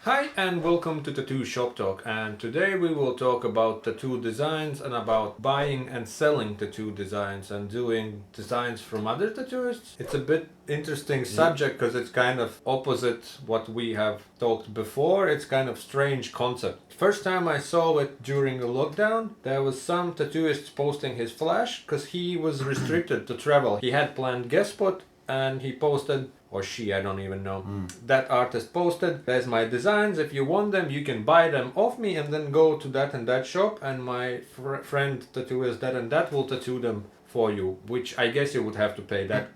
Hi and welcome to Tattoo Shop Talk, and today we will talk about tattoo designs and about buying and selling tattoo designs and doing designs from other tattooists. It's a bit interesting subject because it's kind of opposite what we have talked before. It's kind of strange concept. First time I saw it during the lockdown, there was some tattooist posting his flash because he was restricted to travel. He had planned guest spot and he posted, or she, I don't even know. That artist posted, there's my designs, if you want them you can buy them off me and then go to that and that shop and my friend tattooist that and that will tattoo them for you, which I guess you would have to pay that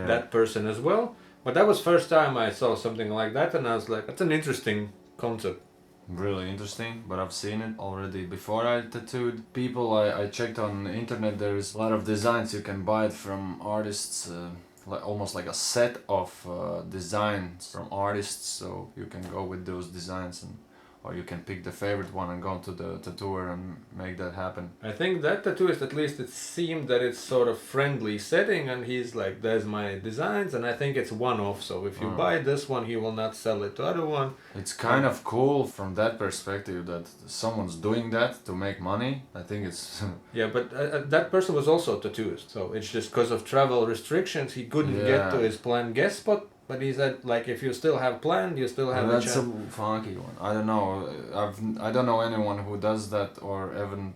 that person as well. But that was first time I saw something like that and I was like, that's an interesting concept. Really interesting, but I've seen it already before I tattooed people. I checked on the internet, there is a lot of designs you can buy it from artists, almost like a set of designs from artists, so you can go with those designs or you can pick the favorite one and go to the tattooer and make that happen. I think that tattooist, at least it seemed that it's sort of friendly setting and he's like, there's my designs, and I think it's one-off, so if you buy this one he will not sell it to other one. It's kind of cool from that perspective that someone's doing that to make money. I think it's Yeah, but that person was also a tattooist, so it's just because of travel restrictions he couldn't get to his planned guest spot. But he said, like, if you still have planned, you still have a chance. That's a funky one. I don't know. I don't know anyone who does that or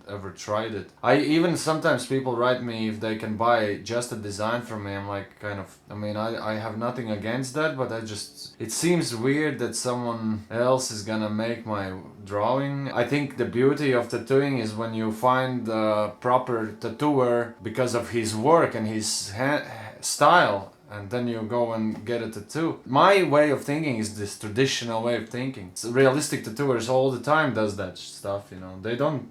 ever tried it. I even sometimes people write me if they can buy just a design from me. I'm like, kind of. I mean, I have nothing against that, but it seems weird that someone else is gonna make my drawing. I think the beauty of tattooing is when you find the proper tattooer because of his work and his style. And then you go and get a tattoo. My way of thinking is this traditional way of thinking. So realistic tattooers all the time does that stuff, you know. They don't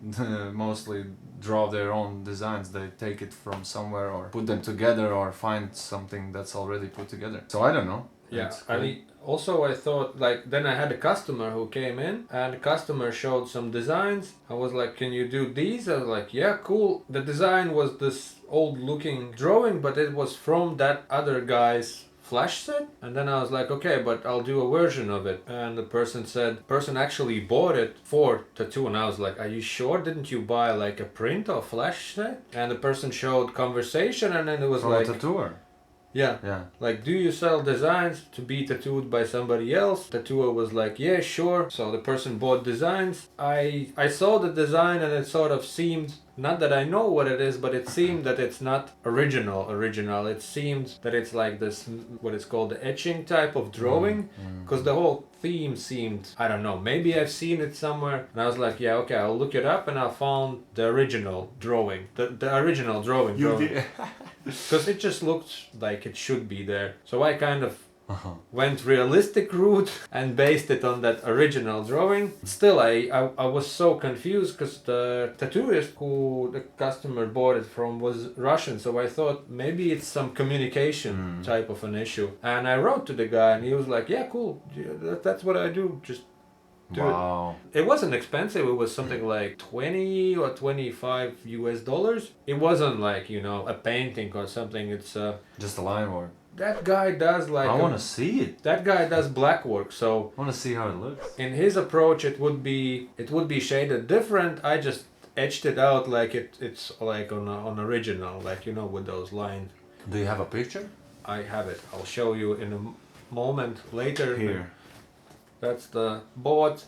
mostly draw their own designs. They take it from somewhere or put them together or find something that's already put together. So I don't know. Yeah, I mean, also I thought, like, then I had a customer who came in and the customer showed some designs. I was like, can you do these? I was like, yeah, cool. The design was this old looking drawing, but it was from that other guy's flash set. And then I was like, okay, but I'll do a version of it. And the person said, person actually bought it for tattoo. And I was like, are you sure? Didn't you buy like a print or flash set? And the person showed conversation and then it was from like... a tattooer. Yeah. Like, do you sell designs to be tattooed by somebody else? Tattooer was like, yeah, sure. So the person bought designs. I saw the design and it sort of seemed, not that I know what it is, but it seemed that it's not original. It seemed that it's like this, what is called the etching type of drawing. Because the whole theme seemed, I don't know, maybe I've seen it somewhere. And I was like, yeah, okay, I'll look it up. And I found the original drawing. The original drawing. Because it just looked like it should be there. So I kind of went realistic route and based it on that original drawing. Still, I was so confused because the tattooist who the customer bought it from was Russian. So I thought maybe it's some communication type of an issue. And I wrote to the guy and he was like, yeah, cool. That's what I do. Just Wow. It wasn't expensive. It was something like 20 or 25 US dollars. It wasn't like, you know, a painting or something. It's just a line work. That guy does like I want to see it. That guy does black work. So I want to see how it looks. In his approach it would be shaded different. I just etched it out like it's like on original, like, you know, with those lines. Do you have a picture? I have it. I'll show you in a moment later. Here. That's the board,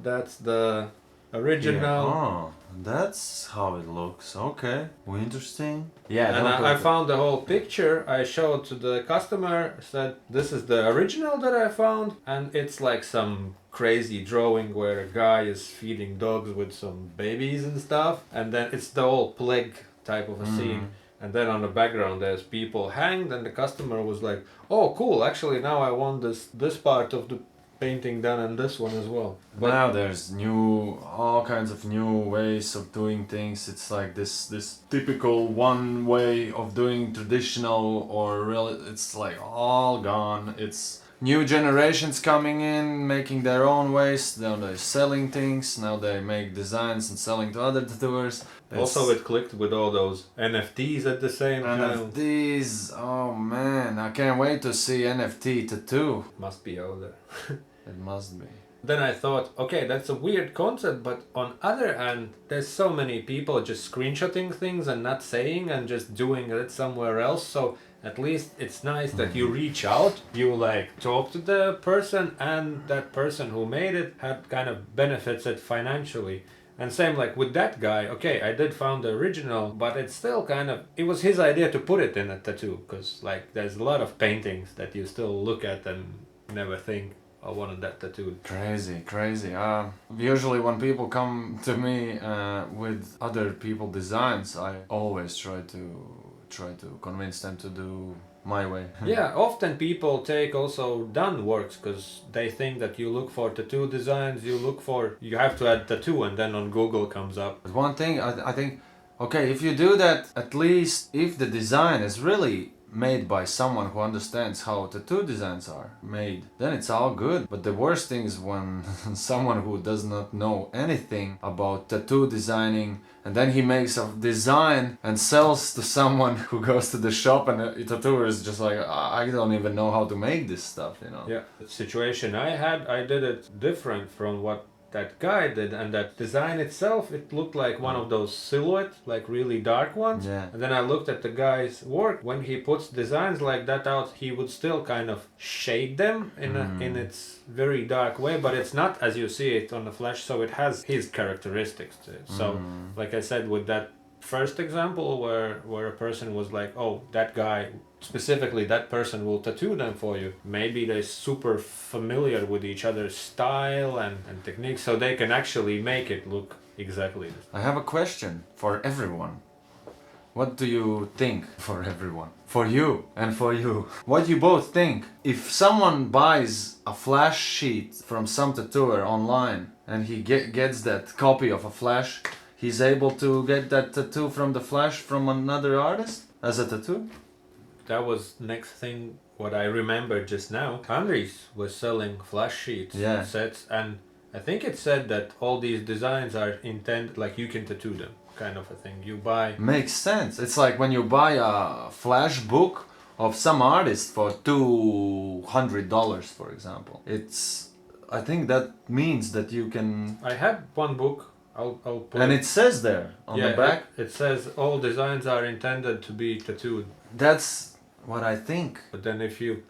that's the original. Yeah. Oh, that's how it looks. Okay, well, interesting. Yeah, and I found the whole picture. I showed to the customer, said this is the original that I found, and it's like some crazy drawing where a guy is feeding dogs with some babies and stuff, and then it's the whole plague type of a scene. And then on the background there's people hanged, and the customer was like, oh cool, actually now I want this part of the painting done and this one as well. But now there's all kinds of new ways of doing things. It's like this typical one way of doing traditional or real. It's like all gone. It's new generations coming in, making their own ways. Now they're selling things. Now they make designs and selling to other tattooers. Also, it clicked with all those NFTs at the same time. NFTs, oh man, I can't wait to see NFT tattoo. Must be out there. It must be. Then I thought, okay, that's a weird concept, but on other hand, there's so many people just screenshotting things and not saying and just doing it somewhere else. So at least it's nice that you reach out, you like talk to the person, and that person who made it had kind of benefits it financially. And same like with that guy, okay, I did found the original, but it's still kind of, it was his idea to put it in a tattoo, because like there's a lot of paintings that you still look at and never think, I wanted that tattooed. Crazy, crazy. Usually when people come to me with other people designs, I always try to convince them to do my way. Yeah, often people take also done works because they think that you look for tattoo designs, you have to add tattoo, and then on Google comes up. But one thing I think, okay, if you do that, at least if the design is really made by someone who understands how tattoo designs are made, then it's all good. But the worst thing is when someone who does not know anything about tattoo designing, and then he makes a design and sells to someone who goes to the shop, and a tattooer is just like, I don't even know how to make this stuff, you know. Yeah, the situation I had, I did it different from what that guy did, and that design itself, it looked like one of those silhouette, like really dark ones. Yeah. And then I looked at the guy's work. When he puts designs like that out, he would still kind of shade them in its very dark way, but it's not as you see it on the flash, so it has his characteristics to it. So like I said, with that first example where a person was like, oh, that guy, specifically that person will tattoo them for you, maybe they're super familiar with each other's style and techniques, so they can actually make it look exactly the same. I have a question for everyone. What do you think? For everyone, for you and for you, what do you both think? If someone buys a flash sheet from some tattooer online and he gets that copy of a flash, he's able to get that tattoo from the flash from another artist as a tattoo? That was next thing what I remember just now. Andres was selling flash sheets, Yeah. sets, and I think it said that all these designs are intended, like you can tattoo them, kind of a thing. You buy. Makes sense. It's like when you buy a flash book of some artist for $200, for example. I think that means that you can. I had one book. I'll put And it says there on the back. It says all designs are intended to be tattooed. That's what I think. But then if you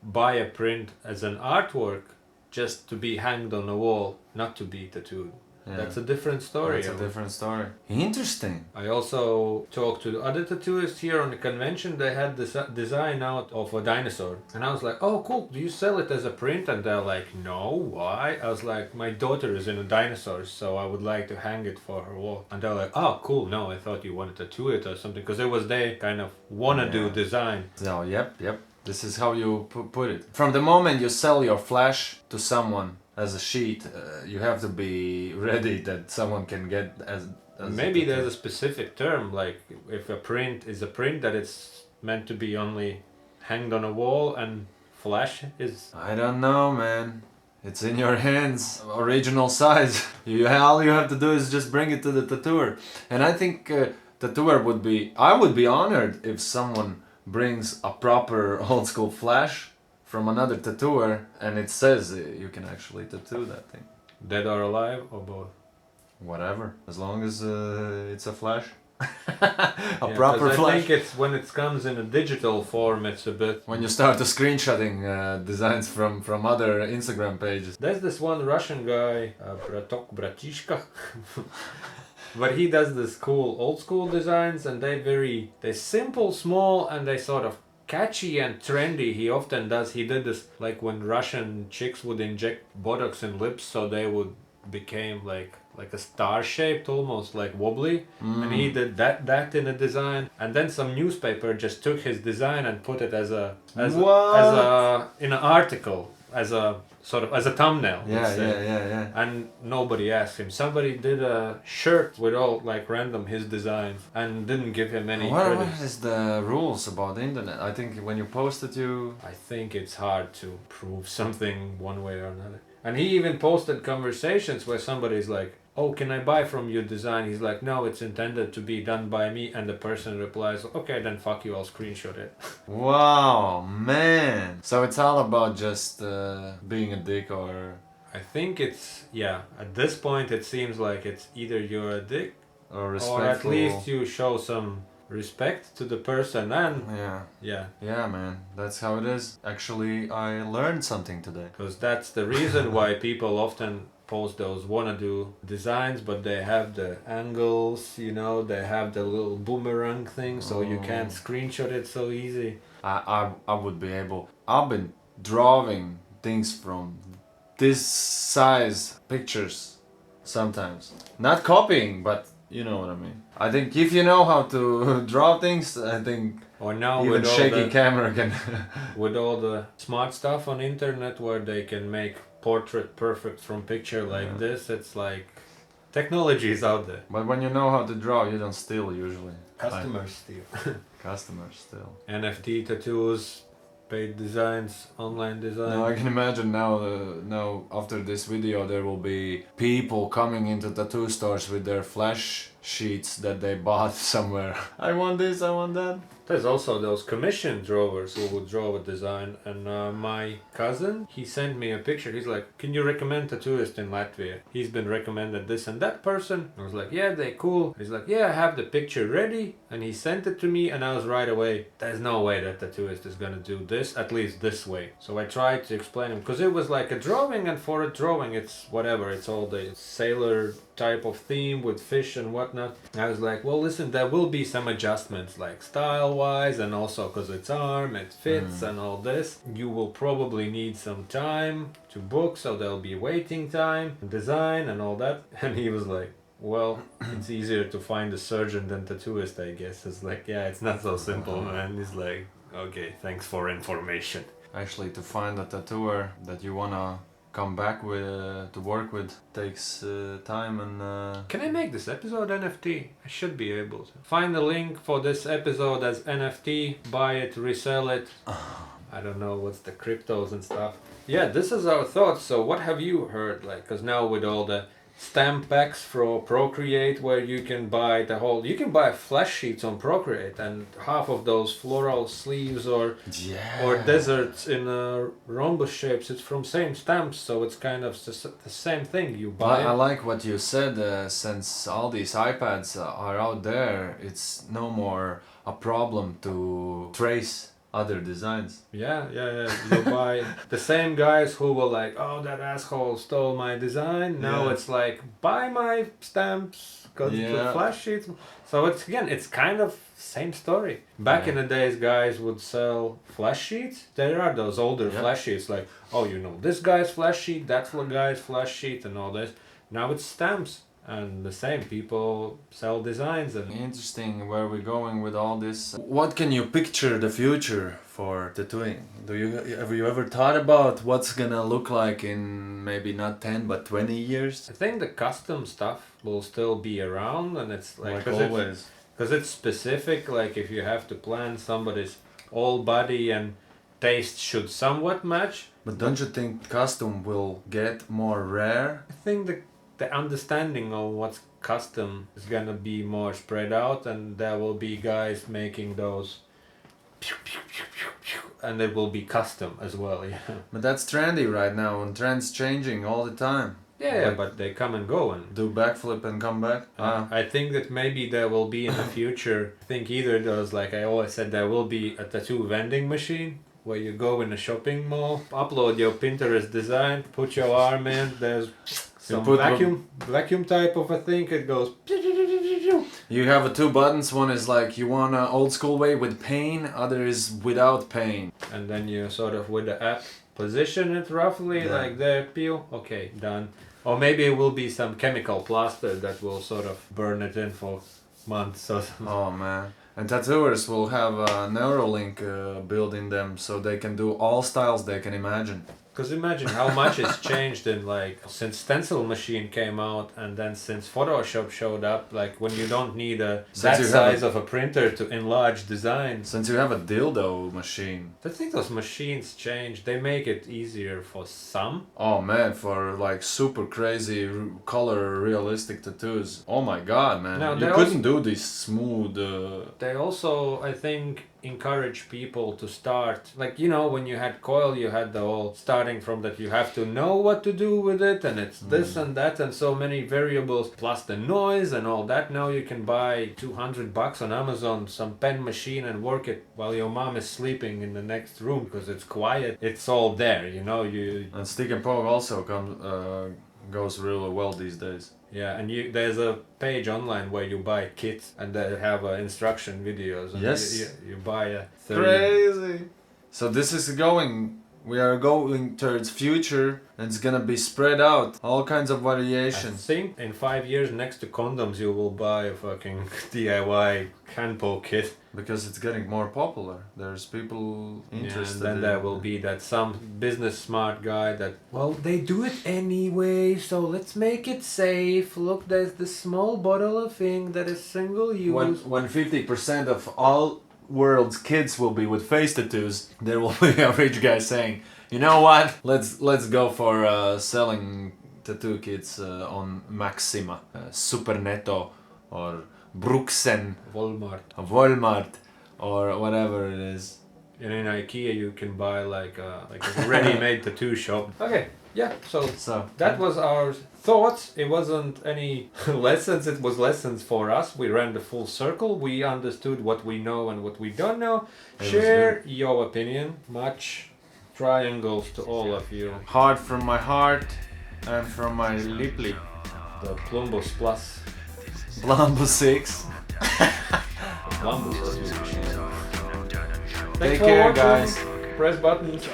buy a print as an artwork, just to be hanged on a wall, not to be tattooed. Yeah. That's a different story. That's a different story. Interesting. I also talked to other tattooists here on the convention. They had this design out of a dinosaur. And I was like, oh, cool. Do you sell it as a print? And they're like, no, why? I was like, my daughter is in a dinosaur, so I would like to hang it for her wall. And they're like, oh, cool. No, I thought you wanted to tattoo it or something. Because it was their kind of wanna-do design. So, yep. This is how you put it. From the moment you sell your flash to someone as a sheet, you have to be ready that someone can get as maybe there's a specific term, like if a print is a print, that it's meant to be only hanged on a wall, and flash is... I don't know, man. It's in your hands. Original size. All you have to do is just bring it to the tattooer. And I think tattooer I would be honored if someone brings a proper old school flash from another tattooer, and it says you can actually tattoo that thing. Dead or alive, or both? Whatever, as long as it's a flash. A Proper flash. I think it's when it comes in a digital form, it's a bit... When you start screenshotting designs from other Instagram pages. There's this one Russian guy, Bratok Bratishka, but he does this cool old school designs, and they're simple, small, and they sort of catchy and trendy. He did this like when Russian chicks would inject Botox in lips, so they would became like a star shaped, almost like wobbly. And he did that in a design, and then some newspaper just took his design and put it as in an article, as a sort of as a thumbnail. Yeah. And nobody asked him. Somebody did a shirt with all like random his designs and didn't give him any credit. What is the rules about the internet? I think when you post it, I think it's hard to prove something one way or another. And he even posted conversations where somebody's like, oh, can I buy from your design? He's like, no, it's intended to be done by me. And the person replies, okay, then fuck you, I'll screenshot it. Wow, man. So it's all about just being a dick, or... I think it's, yeah, at this point it seems like it's either you're a dick Or or respectful. at least you show some respect to the person and Yeah. yeah, Yeah, man. That's how it is. Actually, I learned something today. because that's the reason why people often post those wanna do designs, but they have the angles, you know, they have the little boomerang thing, so you can't screenshot it so easy. I would be able. I've been drawing things from this size pictures sometimes. Not copying, but you know what I mean. I think if you know how to draw things, I think Or now even with all shaky the camera can. with all the smart stuff on internet where they can make portrait perfect from picture like Yeah. this, it's like technology is out there. But when you know how to draw, you don't steal usually. Customers steal. Customers still. NFT tattoos, paid designs, online design. No, I can imagine now. Now after this video, there will be people coming into tattoo stores with their flash sheets that they bought somewhere. I want this. I want that. There's also those commission drawers who would draw a design, and my cousin, he sent me a picture. He's like, can you recommend tattooist in Latvia? He's been recommended this and that person. I was like, yeah, they're cool. He's like, yeah, I have the picture ready, and he sent it to me, and I was right away, there's no way that tattooist is gonna do this, at least this way. So I tried to explain him, because it was like a drawing, and for a drawing it's whatever, it's all the sailor type of theme with fish and whatnot. I was like, well, listen, there will be some adjustments, like style wise, and also because it's arm, it fits and all this. You will probably need some time to book, so there'll be waiting time, design and all that. And he was like, well, it's easier to find a surgeon than tattooist, I guess. It's like, yeah, it's not so simple, man. He's like, okay, thanks for information. Actually, to find a tattooer that you wanna come back with to work with takes time and. Can I make this episode NFT? I should be able to. Find the link for this episode as NFT, buy it, resell it. I don't know what's the cryptos and stuff. Yeah, this is our thoughts. So what have you heard? Like, cause now with all the stamp packs for Procreate, where you can buy the whole, you can buy flash sheets on Procreate, and half of those floral sleeves or deserts in rhombus shapes, it's from same stamps, so it's kind of the same thing. You buy I it. like what you said. Since all these iPads are out there, it's no more a problem to trace other designs. Yeah. You buy the same guys who were like, oh, that asshole stole my design. Now Yeah. it's like, buy my stamps, got the flash sheets. So it's kind of same story. Back in the days, guys would sell flash sheets. There are those older flash sheets, like, oh, you know, this guy's flash sheet, that guy's flash sheet, and all this. Now it's stamps. And the same people sell designs and Interesting where we're going with all this. What can you picture the future for tattooing? Have you ever thought about what's gonna look like in maybe not 10 but 20 years? I think the custom stuff will still be around, and it's Like always. because it's specific. Like if you have to plan somebody's whole body and taste should somewhat match. But don't you think custom will get more rare? I think the understanding of what's custom is gonna be more spread out, and there will be guys making those and it will be custom as well. Yeah, But that's trendy right now, and trends changing all the time. but they come and go, and Do backflip and come back. I think that maybe there will be in the future, I think either those, like I always said, there will be a tattoo vending machine where you go in a shopping mall, upload your Pinterest design, put your arm in, there's some vacuum type of a thing, it goes. You have two buttons. One is like you want an old school way with pain, other is without pain. And then you sort of with the app position it roughly, like there, peel, okay, done. Or maybe it will be some chemical plaster that will sort of burn it in for months or something. Oh man. And tattooers will have a Neuralink built in them so they can do all styles they can imagine. Because imagine how much it's changed in like since stencil machine came out, and then since Photoshop showed up, like when you don't need that size of a printer to enlarge designs. Since you have a dildo machine. I think those machines change. They make it easier for some. Oh man, for like super crazy color realistic tattoos. Oh my god, man. Now, you couldn't do this smooth. They also, I think, encourage people to start, like, you know, when you had coil, you had the whole starting from that you have to know what to do with it, and it's this and that and so many variables plus the noise and all that. Now you can buy $200 on Amazon some pen machine and work it while your mom is sleeping in the next room because it's quiet. It's all there, you know. And stick and poke also goes really well these days. Yeah, and there's a page online where you buy kits and they have instruction videos. And Yes. you buy a 30. Crazy. So this is we are going towards future, and it's gonna be spread out, all kinds of I variations. think in 5 years next to condoms you will buy a fucking DIY hand poke kit. Because it's getting more popular. There's people interested. Yeah, and then there will be that some business smart guy that, well, they do it anyway, so let's make it safe. Look, there's this small bottle of thing that is single use. When 50% of all world's kids will be with face tattoos, there will be a rich guy saying, you know what? Let's go for selling tattoo kits on Maxima, Superneto, or Bruxen, Walmart, or whatever it is. And in IKEA you can buy like a ready-made tattoo shop. Okay, yeah, so that was our thoughts. It wasn't any lessons, it was lessons for us. We ran the full circle. We understood what we know and what we don't know. Share your opinion. Much triangles to all of you. Heart from my heart and from my lip. The Plumbus Plus. Blambo 6. Plumbus tattoo machine. Take care, guys. Press buttons.